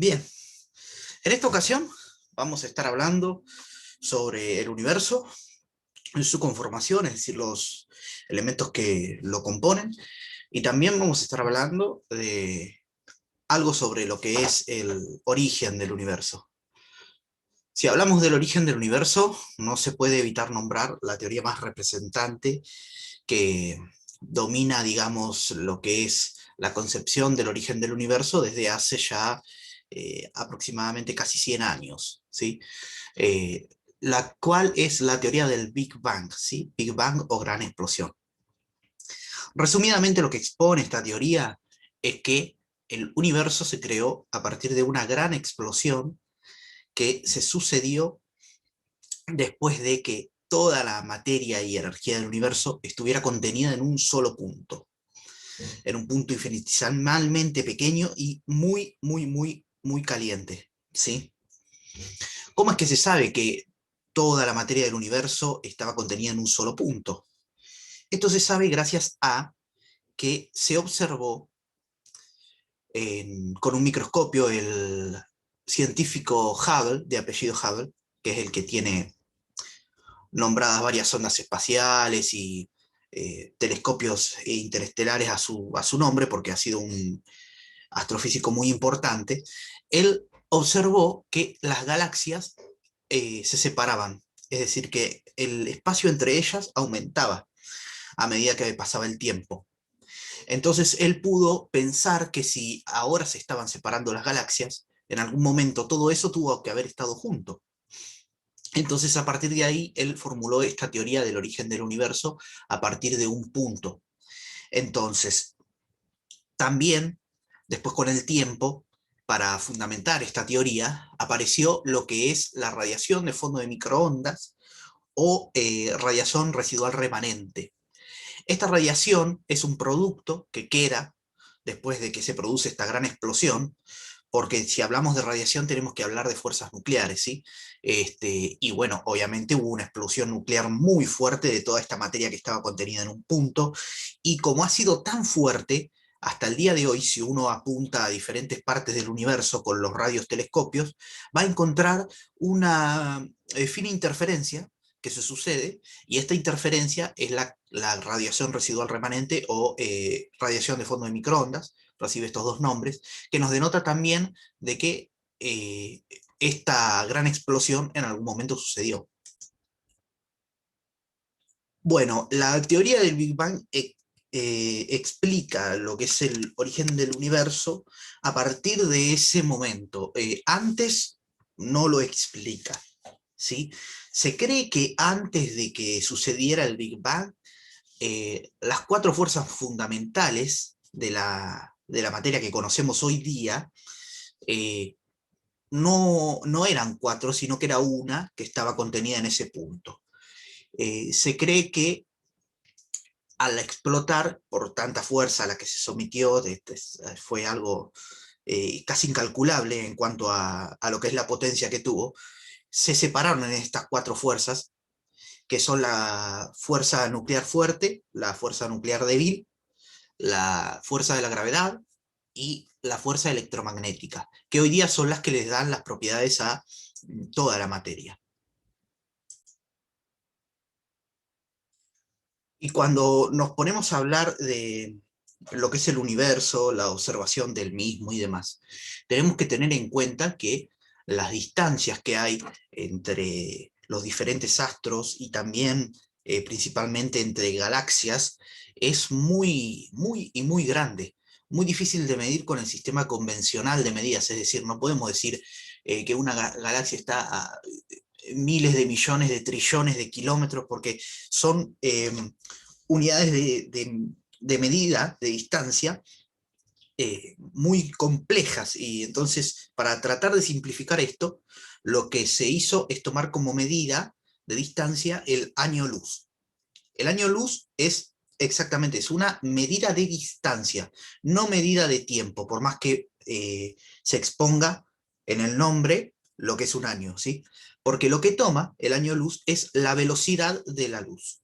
Bien, en esta ocasión vamos a estar hablando sobre el universo, su conformación, es decir, los elementos que lo componen, y también vamos a estar hablando de algo sobre lo que es el origen del universo. Si hablamos del origen del universo, no se puede evitar nombrar la teoría más representante que domina, digamos, lo que es la concepción del origen del universo desde hace ya aproximadamente casi 100 años, ¿sí? Eh, la cual es la teoría del Big Bang, ¿sí? Big Bang o gran explosión. Resumidamente lo que expone esta teoría es que el universo se creó a partir de una gran explosión que se sucedió después de que toda la materia y energía del universo estuviera contenida en un solo punto, en un punto infinitesimalmente pequeño y muy, muy, muy, muy caliente, ¿sí? ¿Cómo es que se sabe que toda la materia del universo estaba contenida en un solo punto? Esto se sabe gracias a que se observó con un microscopio el científico Hubble, de apellido Hubble, que es el que tiene nombradas varias ondas espaciales y telescopios interestelares a su nombre, porque ha sido un astrofísico muy importante. Él observó que las galaxias se separaban, es decir, que el espacio entre ellas aumentaba a medida que pasaba el tiempo. Entonces él pudo pensar que si ahora se estaban separando las galaxias, en algún momento todo eso tuvo que haber estado junto. Entonces a partir de ahí él formuló esta teoría del origen del universo a partir de un punto. Entonces, también, después con el tiempo, para fundamentar esta teoría, apareció lo que es la radiación de fondo de microondas o radiación residual remanente. Esta radiación es un producto que queda después de que se produce esta gran explosión, porque si hablamos de radiación tenemos que hablar de fuerzas nucleares, ¿sí? Y bueno, obviamente hubo una explosión nuclear muy fuerte de toda esta materia que estaba contenida en un punto, y como ha sido tan fuerte, hasta el día de hoy, si uno apunta a diferentes partes del universo con los radiotelescopios, va a encontrar una fina interferencia que se sucede, y esta interferencia es la radiación residual remanente o radiación de fondo de microondas, recibe estos dos nombres, que nos denota también de que esta gran explosión en algún momento sucedió. Bueno, la teoría del Big Bang explica lo que es el origen del universo a partir de ese momento. Antes no lo explica, ¿sí? Se cree que antes de que sucediera el Big Bang, las cuatro fuerzas fundamentales de la materia que conocemos hoy día eh, no eran cuatro, sino que era una que estaba contenida en ese punto. Se cree que al explotar por tanta fuerza a la que se sometió, fue algo casi incalculable en cuanto a lo que es la potencia que tuvo, se separaron en estas cuatro fuerzas, que son la fuerza nuclear fuerte, la fuerza nuclear débil, la fuerza de la gravedad y la fuerza electromagnética, que hoy día son las que les dan las propiedades a toda la materia. Y cuando nos ponemos a hablar de lo que es el universo, la observación del mismo y demás, tenemos que tener en cuenta que las distancias que hay entre los diferentes astros y también principalmente entre galaxias es muy, muy y muy grande. Muy difícil de medir con el sistema convencional de medidas, es decir, no podemos decir que una galaxia está a miles de millones de trillones de kilómetros, porque son unidades de medida, de distancia, muy complejas. Y entonces, para tratar de simplificar esto, lo que se hizo es tomar como medida de distancia el año luz. El año luz es exactamente, es una medida de distancia, no medida de tiempo, por más que se exponga en el nombre lo que es un año, ¿sí? Porque lo que toma el año luz es la velocidad de la luz.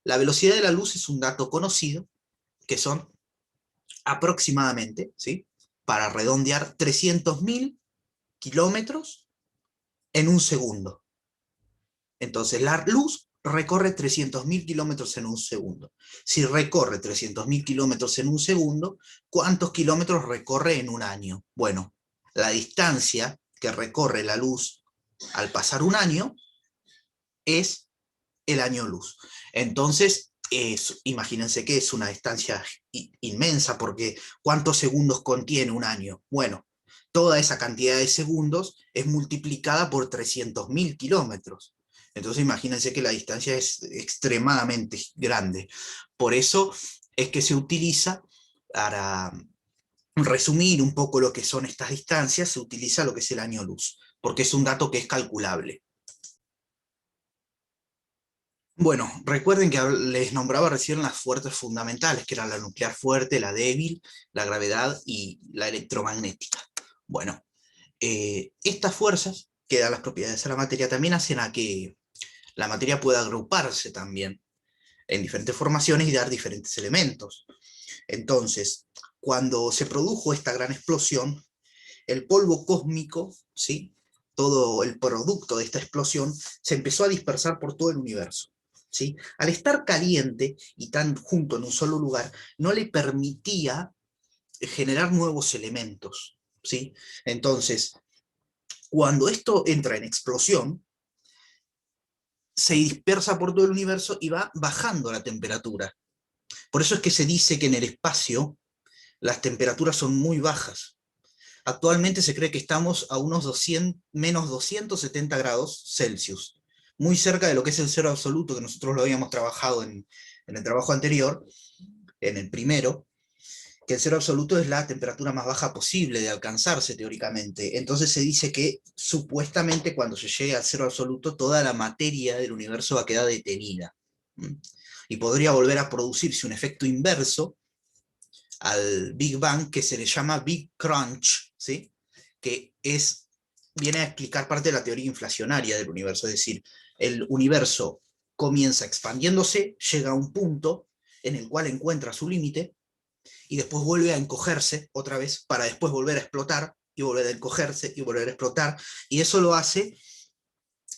La velocidad de la luz es un dato conocido, que son aproximadamente, ¿sí? Para redondear, 300.000 kilómetros en un segundo. Entonces la luz recorre 300.000 kilómetros en un segundo. Si recorre 300.000 kilómetros en un segundo, ¿cuántos kilómetros recorre en un año? Bueno, la distancia que recorre la luz al pasar un año es el año luz. Entonces, imagínense que es una distancia inmensa, porque ¿cuántos segundos contiene un año? Bueno, toda esa cantidad de segundos es multiplicada por 300.000 kilómetros. Entonces imagínense que la distancia es extremadamente grande. Por eso es que se utiliza, para resumir un poco lo que son estas distancias, se utiliza lo que es el año luz, porque es un dato que es calculable. Bueno, recuerden que les nombraba recién las fuerzas fundamentales, que eran la nuclear fuerte, la débil, la gravedad y la electromagnética. Bueno, estas fuerzas que dan las propiedades a la materia también hacen a que la materia pueda agruparse también en diferentes formaciones y dar diferentes elementos. Entonces, cuando se produjo esta gran explosión, el polvo cósmico, ¿sí?, todo el producto de esta explosión, se empezó a dispersar por todo el universo. ¿Sí? Al estar caliente y tan junto en un solo lugar, no le permitía generar nuevos elementos. ¿Sí? Entonces, cuando esto entra en explosión, se dispersa por todo el universo y va bajando la temperatura. Por eso es que se dice que en el espacio las temperaturas son muy bajas. Actualmente se cree que estamos a unos menos 270 grados Celsius, muy cerca de lo que es el cero absoluto, que nosotros lo habíamos trabajado en el trabajo anterior, en el primero, que el cero absoluto es la temperatura más baja posible de alcanzarse teóricamente. Entonces se dice que supuestamente cuando se llegue al cero absoluto, toda la materia del universo va a quedar detenida. Y podría volver a producirse un efecto inverso al Big Bang, que se le llama Big Crunch, ¿sí? Que viene a explicar parte de la teoría inflacionaria del universo, es decir, el universo comienza expandiéndose, llega a un punto en el cual encuentra su límite, y después vuelve a encogerse otra vez para después volver a explotar, y volver a encogerse, y volver a explotar, y eso lo hace,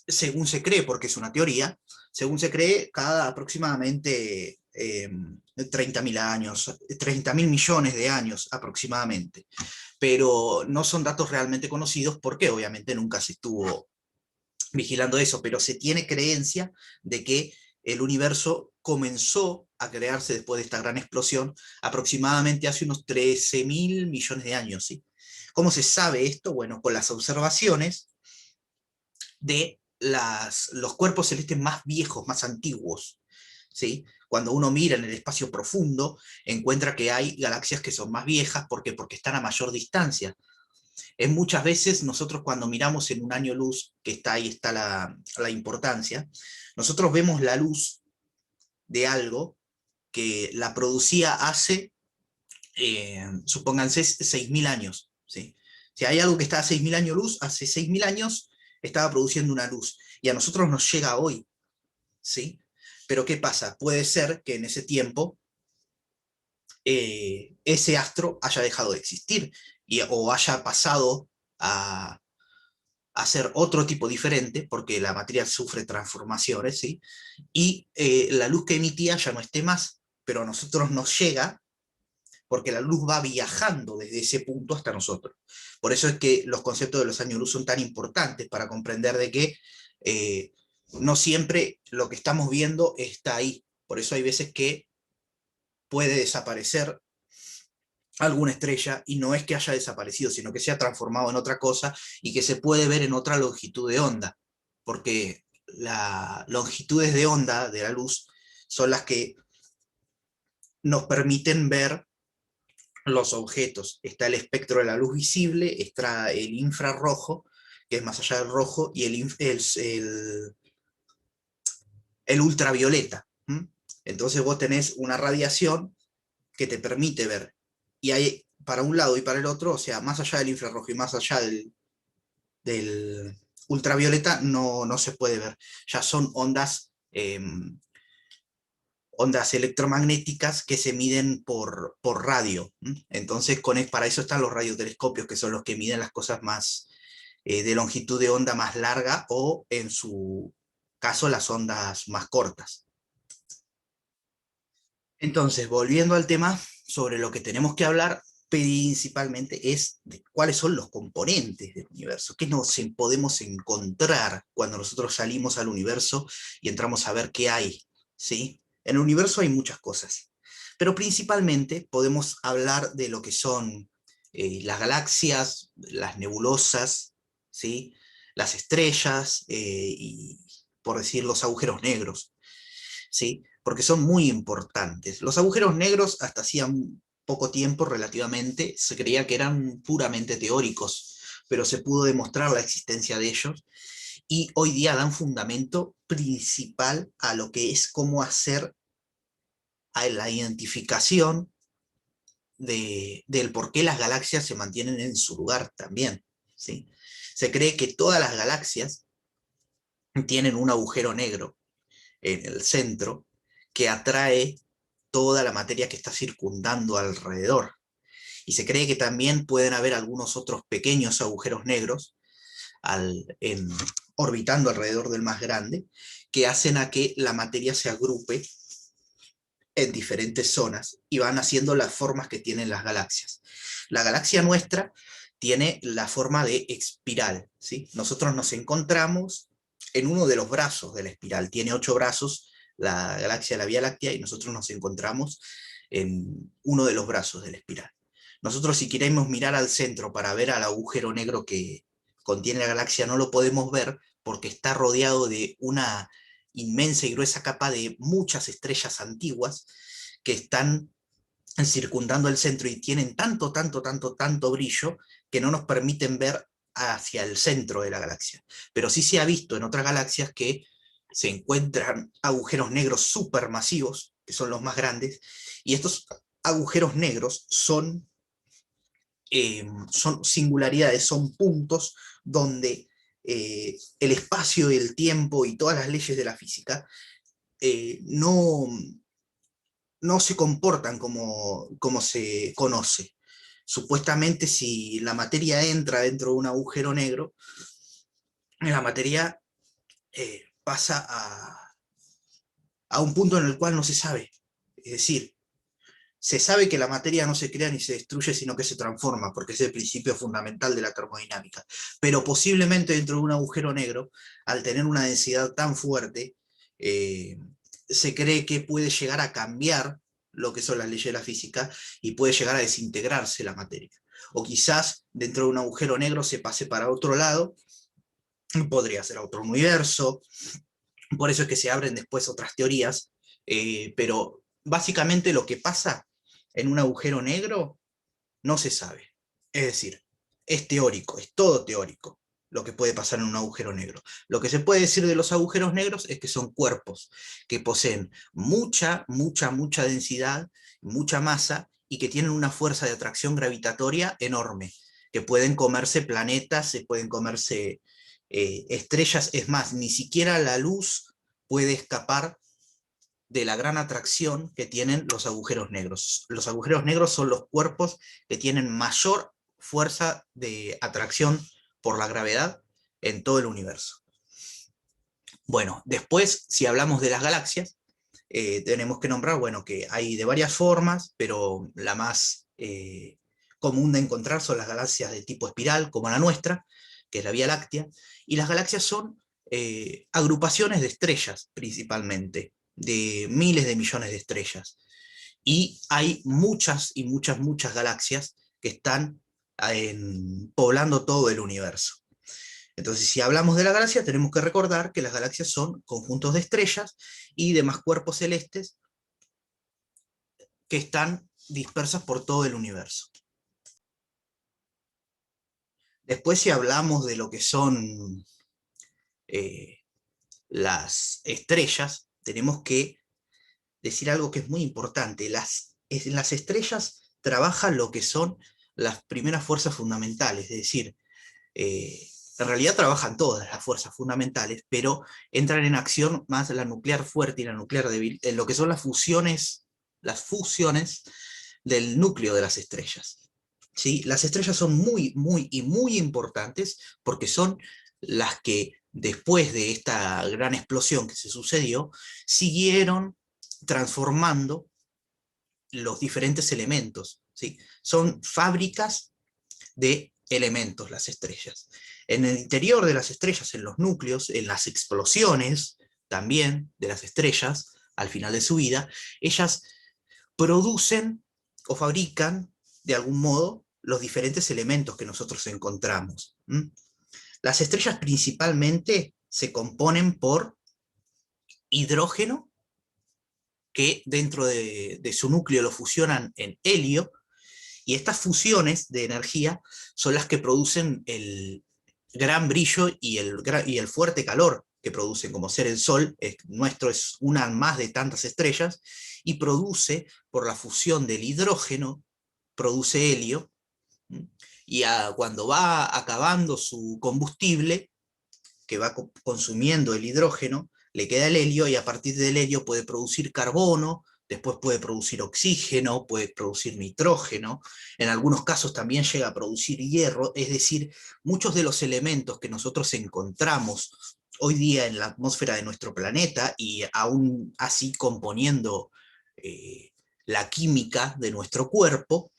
según se cree, porque es una teoría, según se cree, cada aproximadamente 30.000 años, 30.000 millones de años aproximadamente. Pero no son datos realmente conocidos porque obviamente nunca se estuvo vigilando eso, pero se tiene creencia de que el universo comenzó a crearse después de esta gran explosión aproximadamente hace unos 13.000 millones de años. ¿Sí? ¿Cómo se sabe esto? Bueno, con las observaciones de los cuerpos celestes más viejos, más antiguos. ¿Sí? Cuando uno mira en el espacio profundo, encuentra que hay galaxias que son más viejas. ¿Por qué? Porque están a mayor distancia. Es muchas veces nosotros cuando miramos en un año luz, que está ahí está la importancia, nosotros vemos la luz de algo que la producía hace, supónganse, 6.000 años. ¿Sí? Si hay algo que está a 6.000 años luz, hace 6.000 años estaba produciendo una luz, y a nosotros nos llega hoy. ¿Sí? Pero ¿qué pasa? Puede ser que en ese tiempo ese astro haya dejado de existir, o haya pasado a ser otro tipo diferente, porque la materia sufre transformaciones, ¿sí? Y la luz que emitía ya no esté más, pero a nosotros nos llega porque la luz va viajando desde ese punto hasta nosotros. Por eso es que los conceptos de los años luz son tan importantes para comprender de que no siempre lo que estamos viendo está ahí. Por eso hay veces que puede desaparecer alguna estrella, y no es que haya desaparecido, sino que se ha transformado en otra cosa y que se puede ver en otra longitud de onda, porque las longitudes de onda de la luz son las que nos permiten ver los objetos. Está el espectro de la luz visible, está el infrarrojo, que es más allá del rojo, y el ultravioleta. Entonces vos tenés una radiación que te permite ver, y hay para un lado y para el otro, o sea, más allá del infrarrojo y más allá del ultravioleta, no se puede ver. Ya son ondas electromagnéticas que se miden por radio. Entonces, para eso están los radiotelescopios, que son los que miden las cosas más, de longitud de onda más larga o, en su caso, las ondas más cortas. Entonces, volviendo al tema, sobre lo que tenemos que hablar principalmente es de cuáles son los componentes del universo, qué nos podemos encontrar cuando nosotros salimos al universo y entramos a ver qué hay, ¿sí? En el universo hay muchas cosas, pero principalmente podemos hablar de lo que son las galaxias, las nebulosas, ¿sí? Las estrellas y, por decir, los agujeros negros, ¿sí? Porque son muy importantes. Los agujeros negros, hasta hacía poco tiempo relativamente, se creía que eran puramente teóricos, pero se pudo demostrar la existencia de ellos, y hoy día dan fundamento principal a lo que es cómo hacer a la identificación del por qué las galaxias se mantienen en su lugar también, ¿sí? Se cree que todas las galaxias tienen un agujero negro en el centro que atrae toda la materia que está circundando alrededor. Y se cree que también pueden haber algunos otros pequeños agujeros negros orbitando alrededor del más grande, que hacen a que la materia se agrupe en diferentes zonas y van haciendo las formas que tienen las galaxias. La galaxia nuestra tiene la forma de espiral, ¿sí? Nosotros nos encontramos en uno de los brazos de la espiral, tiene 8 brazos, la galaxia de la Vía Láctea, y nosotros nos encontramos en uno de los brazos de la espiral. Nosotros, si queremos mirar al centro para ver al agujero negro que contiene la galaxia, no lo podemos ver porque está rodeado de una inmensa y gruesa capa de muchas estrellas antiguas que están circundando el centro y tienen tanto, tanto, tanto, tanto brillo que no nos permiten ver hacia el centro de la galaxia. Pero sí se ha visto en otras galaxias que se encuentran agujeros negros supermasivos, que son los más grandes, y estos agujeros negros son singularidades, son puntos donde el espacio, el tiempo y todas las leyes de la física no se comportan como se conoce. Supuestamente, si la materia entra dentro de un agujero negro, la materia pasa a un punto en el cual no se sabe. Es decir, se sabe que la materia no se crea ni se destruye, sino que se transforma, porque es el principio fundamental de la termodinámica. Pero posiblemente dentro de un agujero negro, al tener una densidad tan fuerte, se cree que puede llegar a cambiar lo que son las leyes de la física y puede llegar a desintegrarse la materia. O quizás dentro de un agujero negro se pase para otro lado, podría ser otro universo, por eso es que se abren después otras teorías, pero básicamente lo que pasa en un agujero negro no se sabe. Es decir, es teórico, es todo teórico lo que puede pasar en un agujero negro. Lo que se puede decir de los agujeros negros es que son cuerpos que poseen mucha, mucha, mucha densidad, mucha masa, y que tienen una fuerza de atracción gravitatoria enorme, que pueden comerse planetas, se pueden comerse estrellas. Es más, ni siquiera la luz puede escapar de la gran atracción que tienen los agujeros negros. Los agujeros negros son los cuerpos que tienen mayor fuerza de atracción por la gravedad en todo el universo. Bueno, después, si hablamos de las galaxias, tenemos que nombrar, bueno, que hay de varias formas, pero la más común de encontrar son las galaxias de tipo espiral, como la nuestra, que es la Vía Láctea, y las galaxias son agrupaciones de estrellas, principalmente, de miles de millones de estrellas. Y hay muchas y muchas, muchas galaxias que están poblando todo el universo. Entonces, si hablamos de la galaxia, tenemos que recordar que las galaxias son conjuntos de estrellas y demás cuerpos celestes que están dispersas por todo el universo. Después, si hablamos de lo que son eh, las estrellas, tenemos que decir algo que es muy importante. Las estrellas trabajan lo que son las primeras fuerzas fundamentales, es decir, en realidad trabajan todas las fuerzas fundamentales, pero entran en acción más la nuclear fuerte y la nuclear débil, en lo que son las fusiones del núcleo de las estrellas. ¿sí? Las estrellas son muy, muy y muy importantes porque son las que después de esta gran explosión que se sucedió, siguieron transformando los diferentes elementos, ¿sí? Son fábricas de elementos las estrellas. En el interior de las estrellas, en los núcleos, en las explosiones también de las estrellas, al final de su vida, ellas producen o fabrican, de algún modo, los diferentes elementos que nosotros encontramos. ¿Mm? Las estrellas principalmente se componen por hidrógeno, que dentro de su núcleo lo fusionan en helio, y estas fusiones de energía son las que producen el gran brillo y el fuerte calor que producen, como ser el Sol, nuestro es una más de tantas estrellas, y produce, por la fusión del hidrógeno, produce helio, y cuando va acabando su combustible, que va consumiendo el hidrógeno, le queda el helio y a partir del helio puede producir carbono, después puede producir oxígeno, puede producir nitrógeno, en algunos casos también llega a producir hierro, es decir, muchos de los elementos que nosotros encontramos hoy día en la atmósfera de nuestro planeta y aún así componiendo la química de nuestro cuerpo,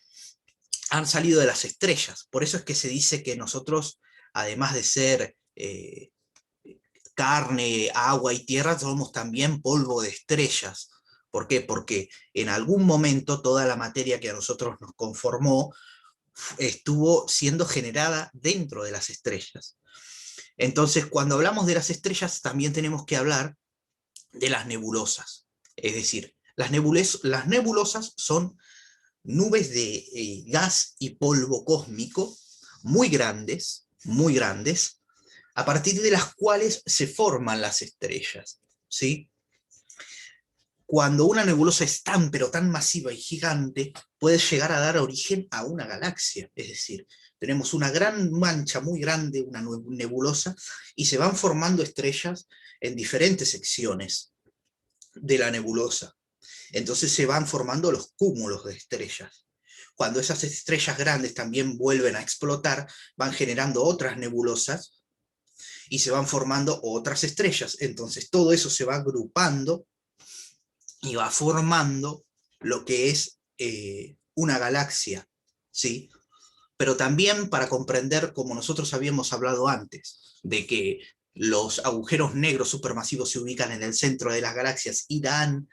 han salido de las estrellas. Por eso es que se dice que nosotros, además de ser carne, agua y tierra, somos también polvo de estrellas. ¿Por qué? Porque en algún momento toda la materia que a nosotros nos conformó estuvo siendo generada dentro de las estrellas. Entonces, cuando hablamos de las estrellas, también tenemos que hablar de las nebulosas. Es decir, las nebulosas son nubes de gas y polvo cósmico muy grandes, a partir de las cuales se forman las estrellas, ¿sí? Cuando una nebulosa es tan, pero tan masiva y gigante, puede llegar a dar origen a una galaxia, es decir, tenemos una gran mancha muy grande, una nebulosa, y se van formando estrellas en diferentes secciones de la nebulosa. Entonces se van formando los cúmulos de estrellas. Cuando esas estrellas grandes también vuelven a explotar, van generando otras nebulosas y se van formando otras estrellas. Entonces todo eso se va agrupando y va formando lo que es una galaxia, ¿sí? Pero también para comprender, como nosotros habíamos hablado antes, de que los agujeros negros supermasivos se ubican en el centro de las galaxias y dan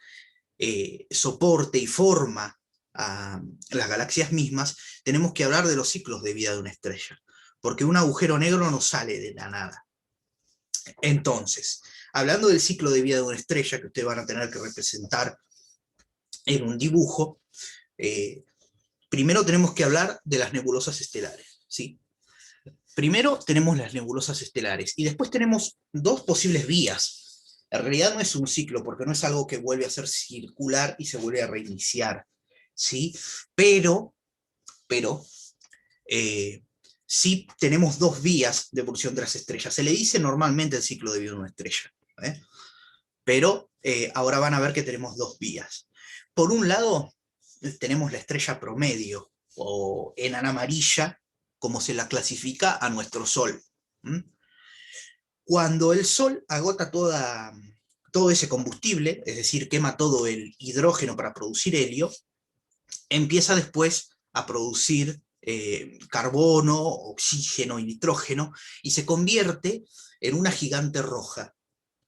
soporte y forma a las galaxias mismas, tenemos que hablar de los ciclos de vida de una estrella, porque un agujero negro no sale de la nada. Entonces, hablando del ciclo de vida de una estrella, que ustedes van a tener que representar en un dibujo, primero tenemos que hablar de las nebulosas estelares, ¿sí? Primero tenemos las nebulosas estelares, y después tenemos dos posibles vías. En realidad no es un ciclo, porque no es algo que vuelve a ser circular y se vuelve a reiniciar, ¿sí? Pero eh, sí tenemos dos vías de evolución de las estrellas. Se le dice normalmente el ciclo de vida de una estrella, ¿eh? Pero ahora van a ver que tenemos dos vías. Por un lado, tenemos la estrella promedio, o enana amarilla, como se la clasifica a nuestro Sol. ¿Mm? Cuando el Sol agota todo ese combustible, es decir, quema todo el hidrógeno para producir helio, empieza después a producir carbono, oxígeno y nitrógeno, y se convierte en una gigante roja.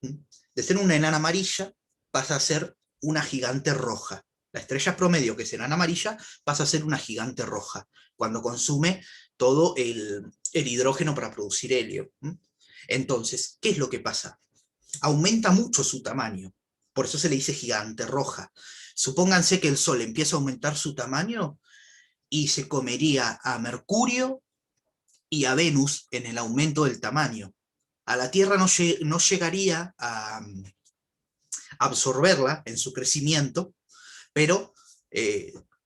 De ser una enana amarilla, pasa a ser una gigante roja. La estrella promedio, que es enana amarilla, pasa a ser una gigante roja, cuando consume todo el hidrógeno para producir helio. Entonces, ¿qué es lo que pasa? Aumenta mucho su tamaño, por eso se le dice gigante roja. Supónganse que el Sol empieza a aumentar su tamaño y se comería a Mercurio y a Venus en el aumento del tamaño. A la Tierra no llegaría a absorberla en su crecimiento, pero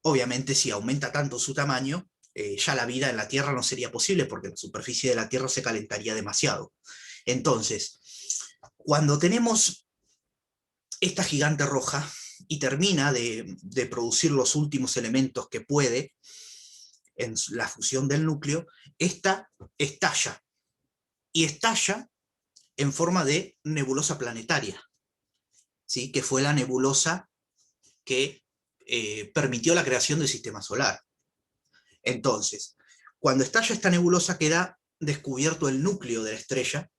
obviamente si aumenta tanto su tamaño, ya la vida en la Tierra no sería posible porque la superficie de la Tierra se calentaría demasiado. Entonces, cuando tenemos esta gigante roja y termina de producir los últimos elementos que puede, en la fusión del núcleo, esta estalla. Y estalla en forma de nebulosa planetaria, ¿sí? Que fue la nebulosa que permitió la creación del sistema solar. Entonces, cuando estalla esta nebulosa queda descubierto el núcleo de la estrella,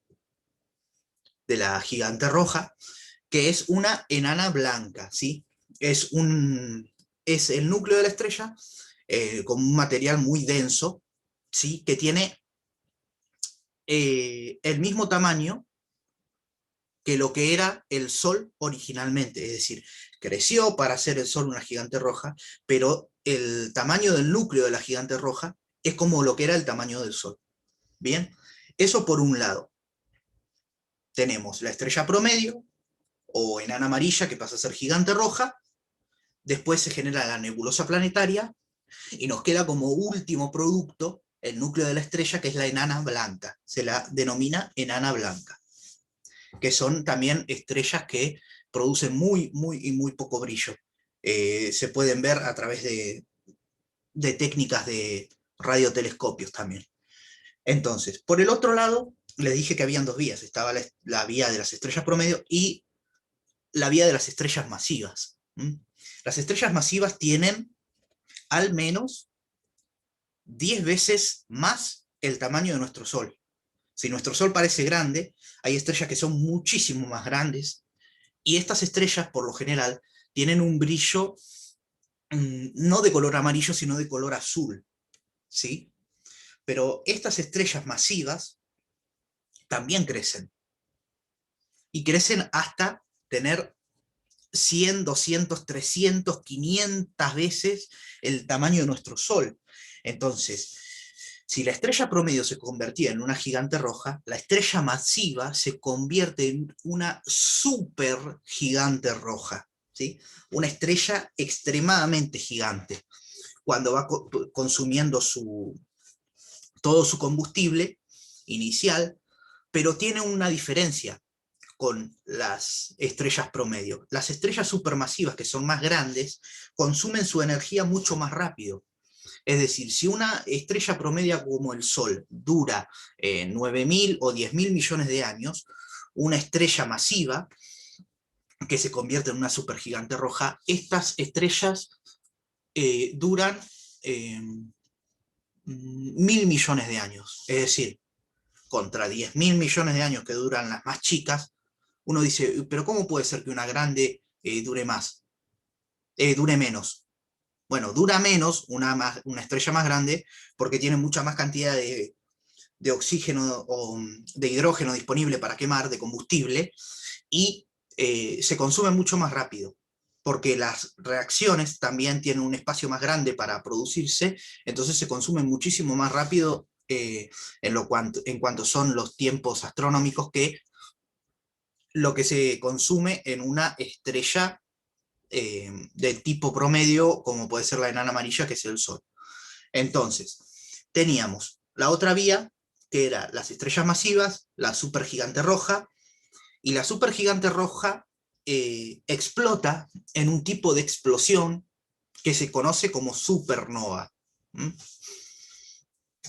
de la gigante roja, que es una enana blanca, ¿sí? Es el núcleo de la estrella con un material muy denso, ¿sí? Que tiene el mismo tamaño que lo que era el Sol originalmente, es decir, creció para hacer el Sol una gigante roja, pero el tamaño del núcleo de la gigante roja es como lo que era el tamaño del Sol. Bien, eso por un lado. Tenemos la estrella promedio, o enana amarilla, que pasa a ser gigante roja, después se genera la nebulosa planetaria, y nos queda como último producto el núcleo de la estrella, que es la enana blanca, se la denomina enana blanca, que son también estrellas que producen muy poco brillo. Se pueden ver a través de técnicas de radiotelescopios también. Entonces, por el otro lado, les dije que habían dos vías, estaba la vía de las estrellas promedio y la vía de las estrellas masivas. Las estrellas masivas tienen al menos 10 veces más el tamaño de nuestro Sol. Si nuestro Sol parece grande, hay estrellas que son muchísimo más grandes, y estas estrellas, por lo general, tienen un brillo no de color amarillo, sino de color azul, ¿sí? Pero estas estrellas masivas también crecen, y crecen hasta tener 100, 200, 300, 500 veces el tamaño de nuestro Sol. Entonces, si la estrella promedio se convertía en una gigante roja, la estrella masiva se convierte en una super gigante roja, ¿sí? Una estrella extremadamente gigante. Cuando va consumiendo todo su combustible inicial, pero tiene una diferencia con las estrellas promedio. Las estrellas supermasivas, que son más grandes, consumen su energía mucho más rápido. Es decir, si una estrella promedio como el Sol dura 9.000 o 10.000 millones de años, una estrella masiva que se convierte en una supergigante roja, estas estrellas duran 1.000 millones de años. Es decir, contra 10.000 millones de años que duran las más chicas, uno dice, pero ¿cómo puede ser que una grande dure menos? Bueno, dura menos una estrella más grande porque tiene mucha más cantidad de oxígeno o de hidrógeno disponible para quemar, de combustible, y se consume mucho más rápido, porque las reacciones también tienen un espacio más grande para producirse, entonces se consumen muchísimo más rápido en cuanto son los tiempos astronómicos que lo que se consume en una estrella del tipo promedio, como puede ser la enana amarilla, que es el Sol. Entonces, teníamos la otra vía, que era las estrellas masivas, la supergigante roja, y la supergigante roja explota en un tipo de explosión que se conoce como supernova.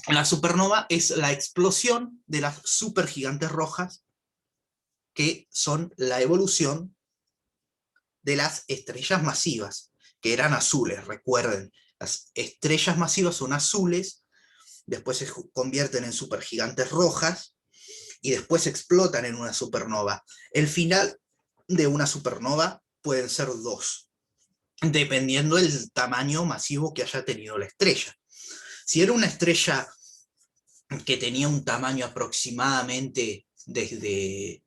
La supernova es la explosión de las supergigantes rojas, que son la evolución de las estrellas masivas, que eran azules, recuerden, las estrellas masivas son azules, después se convierten en supergigantes rojas, y después explotan en una supernova. El final de una supernova pueden ser dos, dependiendo del tamaño masivo que haya tenido la estrella. Si era una estrella que tenía un tamaño aproximadamente desde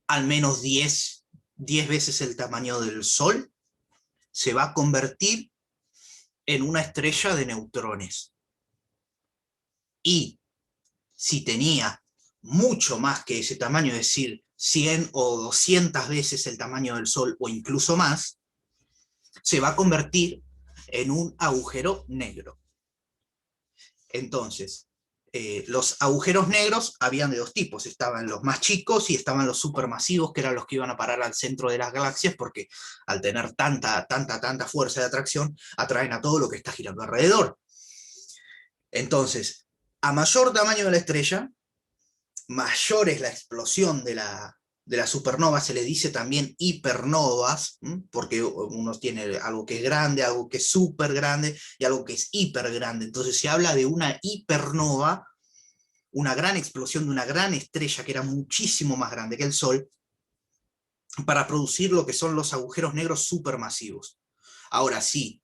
al menos 10 veces el tamaño del Sol, se va a convertir en una estrella de neutrones. Y si tenía mucho más que ese tamaño, es decir, 100 o 200 veces el tamaño del Sol o incluso más, se va a convertir en un agujero negro. Entonces, los agujeros negros habían de dos tipos, estaban los más chicos y estaban los supermasivos, que eran los que iban a parar al centro de las galaxias, porque al tener tanta fuerza de atracción, atraen a todo lo que está girando alrededor. Entonces, a mayor tamaño de la estrella, mayor es la explosión de la supernova. Se le dice también hipernovas, porque uno tiene algo que es grande, algo que es súper grande y algo que es hiper grande. Entonces se habla de una hipernova, una gran explosión de una gran estrella que era muchísimo más grande que el Sol, para producir lo que son los agujeros negros supermasivos. Ahora sí,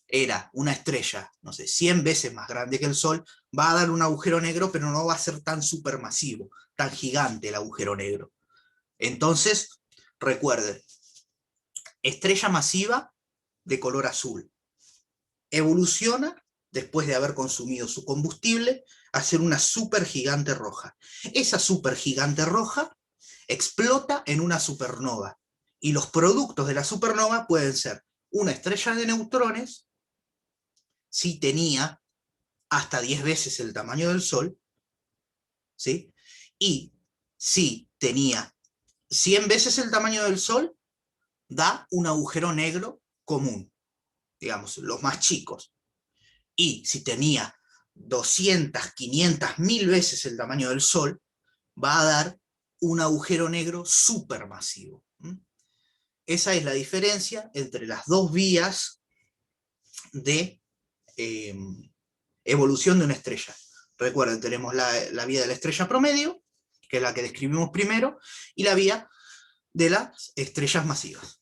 era una estrella, no sé, 100 veces más grande que el Sol, va a dar un agujero negro, pero no va a ser tan supermasivo, tan gigante el agujero negro. Entonces, recuerden, estrella masiva de color azul. Evoluciona, después de haber consumido su combustible, a ser una supergigante roja. Esa supergigante roja explota en una supernova. Y los productos de la supernova pueden ser una estrella de neutrones, si tenía hasta 10 veces el tamaño del Sol, ¿sí? Y si tenía 100 veces el tamaño del Sol, da un agujero negro común, digamos, los más chicos. Y si tenía 200, 500, 1000 veces el tamaño del Sol, va a dar un agujero negro supermasivo. Esa es la diferencia entre las dos vías de eh, evolución de una estrella. Recuerden, tenemos la vía de la estrella promedio, que es la que describimos primero, y la vía de las estrellas masivas.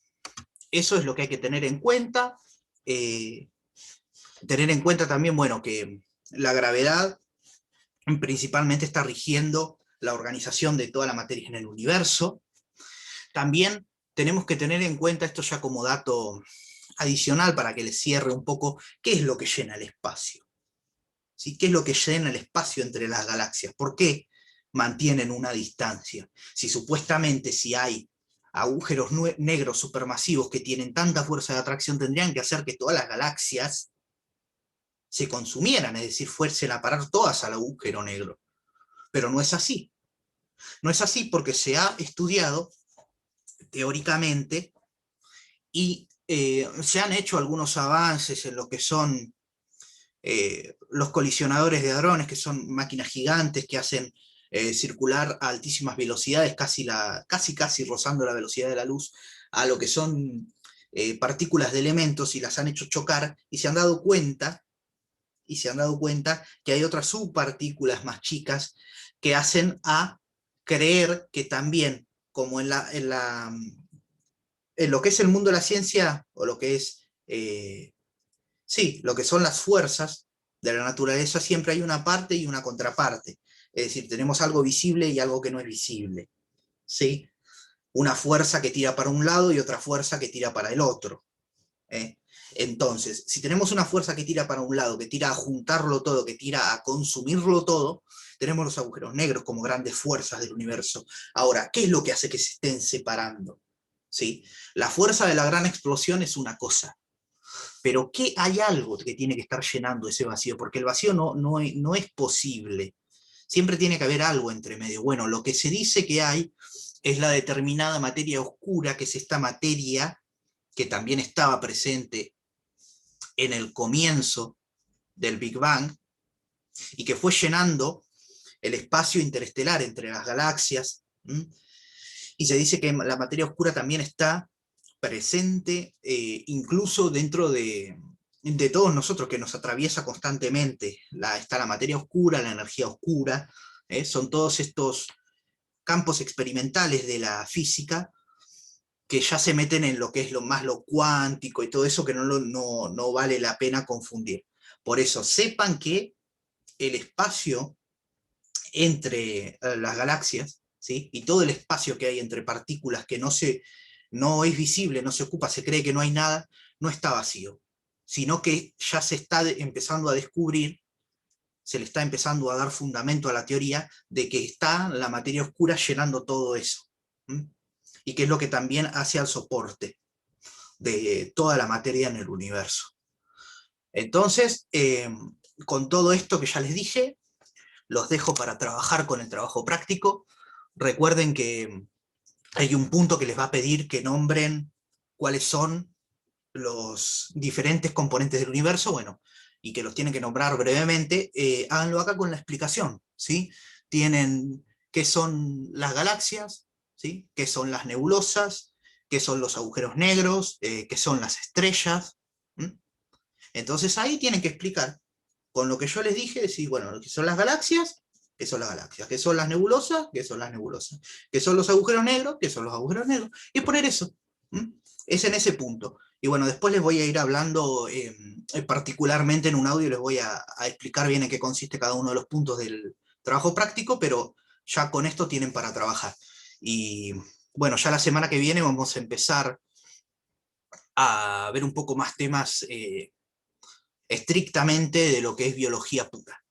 Eso es lo que hay que tener en cuenta. Tener en cuenta también, bueno, que la gravedad principalmente está rigiendo la organización de toda la materia en el universo. También tenemos que tener en cuenta, esto ya como dato adicional para que les cierre un poco, qué es lo que llena el espacio. ¿Sí? ¿Qué es lo que llena el espacio entre las galaxias? ¿Por qué mantienen una distancia? Si supuestamente si hay agujeros negros supermasivos que tienen tanta fuerza de atracción, tendrían que hacer que todas las galaxias se consumieran, es decir, fuesen a parar todas al agujero negro. Pero no es así. No es así porque se ha estudiado teóricamente y se han hecho algunos avances en lo que son los colisionadores de hadrones, que son máquinas gigantes que hacen circular a altísimas velocidades, casi rozando la velocidad de la luz, a lo que son partículas de elementos, y las han hecho chocar, y se han dado cuenta que hay otras subpartículas más chicas que hacen a creer que también, como en lo que es el mundo de la ciencia, o lo que es, sí, lo que son las fuerzas de la naturaleza, siempre hay una parte y una contraparte. Es decir, tenemos algo visible y algo que no es visible. ¿Sí? Una fuerza que tira para un lado y otra fuerza que tira para el otro. ¿Eh? Entonces, si tenemos una fuerza que tira para un lado, que tira a juntarlo todo, que tira a consumirlo todo, tenemos los agujeros negros como grandes fuerzas del universo. Ahora, ¿qué es lo que hace que se estén separando? ¿Sí? La fuerza de la gran explosión es una cosa, pero ¿qué hay algo que tiene que estar llenando ese vacío? Porque el vacío no es posible. Siempre tiene que haber algo entre medio. Bueno, lo que se dice que hay es la determinada materia oscura, que es esta materia que también estaba presente en el comienzo del Big Bang y que fue llenando el espacio interestelar entre las galaxias. Y se dice que la materia oscura también está presente incluso dentro de todos nosotros, que nos atraviesa constantemente. Está la materia oscura, la energía oscura, son todos estos campos experimentales de la física que ya se meten en lo que es lo cuántico y todo eso, que no vale la pena confundir. Por eso, sepan que el espacio entre las galaxias, ¿sí? Y todo el espacio que hay entre partículas que no es visible, no se ocupa, se cree que no hay nada, no está vacío, sino que ya se está empezando a descubrir, se le está empezando a dar fundamento a la teoría de que está la materia oscura llenando todo eso. Y que es lo que también hace al soporte de toda la materia en el universo. Entonces, con todo esto que ya les dije, los dejo para trabajar con el trabajo práctico. Recuerden que hay un punto que les va a pedir que nombren cuáles son los diferentes componentes del universo. Bueno, y que los tienen que nombrar brevemente, háganlo acá con la explicación, ¿sí? Tienen qué son las galaxias, ¿sí? Qué son las nebulosas, qué son los agujeros negros, qué son las estrellas. ¿Mm? Entonces ahí tienen que explicar, con lo que yo les dije, decir, bueno, qué son las galaxias, qué son las galaxias, qué son las nebulosas, qué son las nebulosas, qué son los agujeros negros, qué son los agujeros negros, y poner eso. ¿Mm? Es en ese punto. Y bueno, después les voy a ir hablando particularmente en un audio, les voy a explicar bien en qué consiste cada uno de los puntos del trabajo práctico, pero ya con esto tienen para trabajar. Y bueno, ya la semana que viene vamos a empezar a ver un poco más temas estrictamente de lo que es biología pura.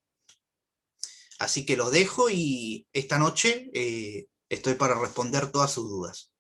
Así que los dejo y esta noche estoy para responder todas sus dudas.